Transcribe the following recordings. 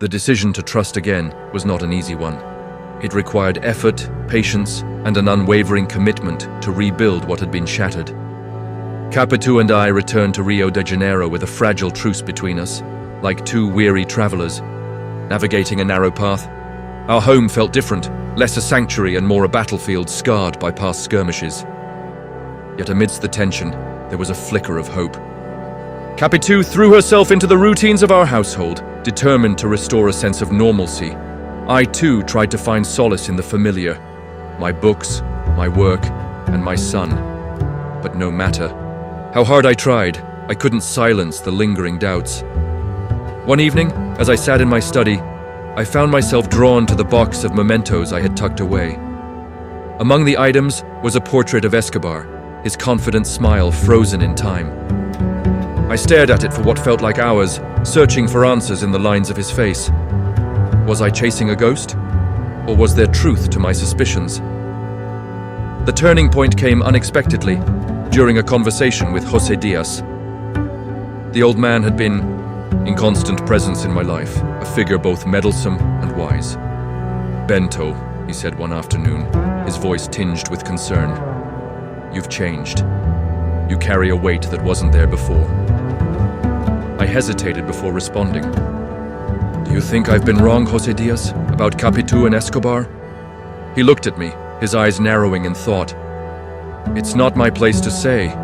The decision to trust again was not an easy one. It required effort, patience, and an unwavering commitment to rebuild what had been shattered. Capitu and I returned to Rio de Janeiro with a fragile truce between us, like two weary travelers, navigating a narrow path. Our home felt different, less a sanctuary and more a battlefield scarred by past skirmishes. Yet amidst the tension, there was a flicker of hope. Capitu threw herself into the routines of our household, determined to restore a sense of normalcy. I too tried to find solace in the familiar, my books, my work, and my son. But no matter how hard I tried, I couldn't silence the lingering doubts. One evening, as I sat in my study, I found myself drawn to the box of mementos I had tucked away. Among the items was a portrait of Escobar, his confident smile frozen in time. I stared at it for what felt like hours, searching for answers in the lines of his face. Was I chasing a ghost? Or was there truth to my suspicions? The turning point came unexpectedly, during a conversation with José Diaz. The old man had been in constant presence in my life, a figure both meddlesome and wise. "Bento," he said one afternoon, his voice tinged with concern. "You've changed. You carry a weight that wasn't there before." I hesitated before responding. "Do you think I've been wrong, José Diaz, about Capitu and Escobar?" He looked at me, his eyes narrowing in thought. "It's not my place to say,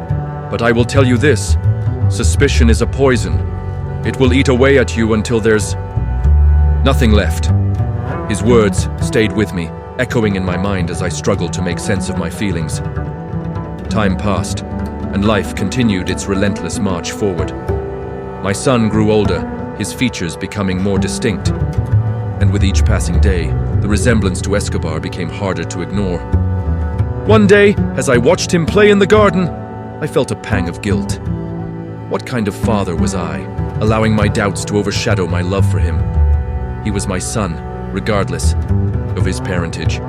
but I will tell you this. Suspicion is a poison. It will eat away at you until there's nothing left." His words stayed with me, echoing in my mind as I struggled to make sense of my feelings. Time passed, and life continued its relentless march forward. My son grew older, his features becoming more distinct, and with each passing day, the resemblance to Escobar became harder to ignore. One day, as I watched him play in the garden, I felt a pang of guilt. What kind of father was I, allowing my doubts to overshadow my love for him? He was my son, regardless of his parentage.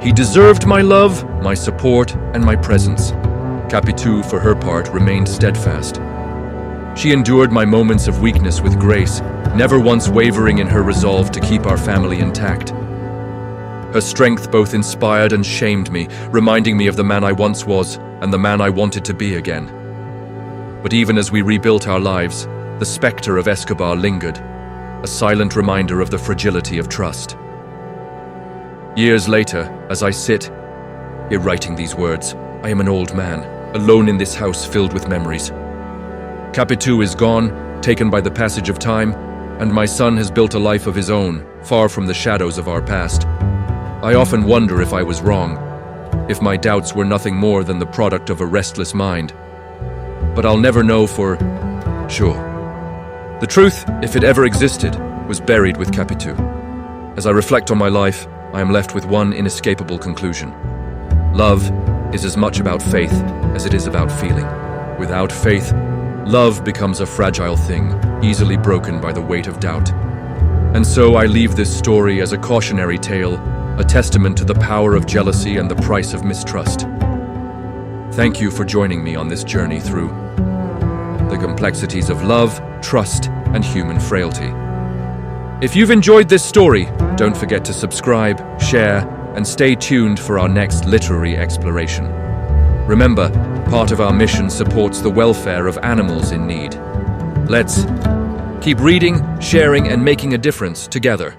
He deserved my love, my support, and my presence. Capitu, for her part, remained steadfast. She endured my moments of weakness with grace, never once wavering in her resolve to keep our family intact. Her strength both inspired and shamed me, reminding me of the man I once was and the man I wanted to be again. But even as we rebuilt our lives, the specter of Escobar lingered, a silent reminder of the fragility of trust. Years later, as I sit here writing these words, I am an old man, alone in this house filled with memories. Capitu is gone, taken by the passage of time, and my son has built a life of his own, far from the shadows of our past. I often wonder if I was wrong, if my doubts were nothing more than the product of a restless mind. But I'll never know for sure. The truth, if it ever existed, was buried with Capitu. As I reflect on my life, I am left with one inescapable conclusion. Love is as much about faith as it is about feeling. Without faith, love becomes a fragile thing, easily broken by the weight of doubt. And so I leave this story as a cautionary tale, a testament to the power of jealousy and the price of mistrust. Thank you for joining me on this journey through the complexities of love, trust, and human frailty. If you've enjoyed this story, don't forget to subscribe, share, and stay tuned for our next literary exploration. Remember, part of our mission supports the welfare of animals in need. Let's keep reading, sharing, and making a difference together.